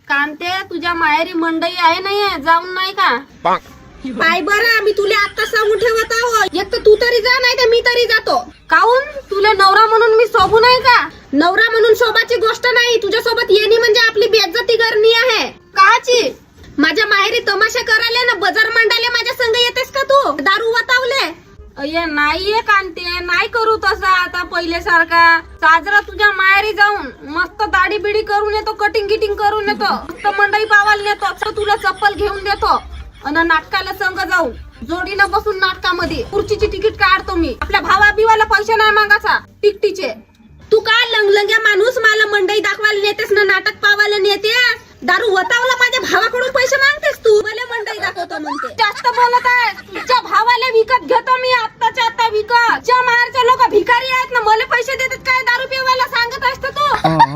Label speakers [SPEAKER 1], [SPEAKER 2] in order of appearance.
[SPEAKER 1] कांते तुझ्या माहेरी मंडई आहे नाही जाऊन नाही का?
[SPEAKER 2] पाय बरं मी तुला आता सांगून ठेवत आहो, एक तर तू तरी जा नाही तर मी तरी जातो.
[SPEAKER 1] काऊन तुले नवरा म्हणून मी शोभू नाही का?
[SPEAKER 2] नवरा म्हणून शोभाची गोष्ट नाही, तुझ्यासोबत येणी म्हणजे आपली बेइज्जती करणी आहे.
[SPEAKER 1] काची?
[SPEAKER 2] माझ्या माहेरी तमाशा करायला ना बाजार मांडाले माझ्या संग येतेस का तू? दारू वतावले.
[SPEAKER 1] अये नाहीये कांते, नाही करू तसा आता पहिले सारखा. साजरा तुझ्या माहेरी जाऊन मस्त दाढी बिडी करून येतो, कटिंग गिटिंग करून येतो, मस्त मंडई पावायला नेतो, असं तुला चप्पल घेऊन देतो आणि नाटकाला संग जाऊन जोडीनं बसून नाटकामध्ये खुर्चीची तिकीट काढतो मी. आपल्या भावा बिवाला पैसे नाही मागायचा तिकटीचे.
[SPEAKER 2] तू का लंगलंग्या माणूस मला मंडई दाखवायला नेतेस ना नाटक पावायला नेतेस? दारू वतावला माझ्या भावाकडून पैसे मागतेस तू, मला मंडई दाखवतो म्हणते.
[SPEAKER 1] जास्त बोलत आहे. तुझ्या भावाला विकत घेतो मी आत्ताच्या आता विकत. ज्या माहेरचे लोक भिकारी आहेत ना मला पैसे देतात काय दारू पिवायला सांगत असतो तू?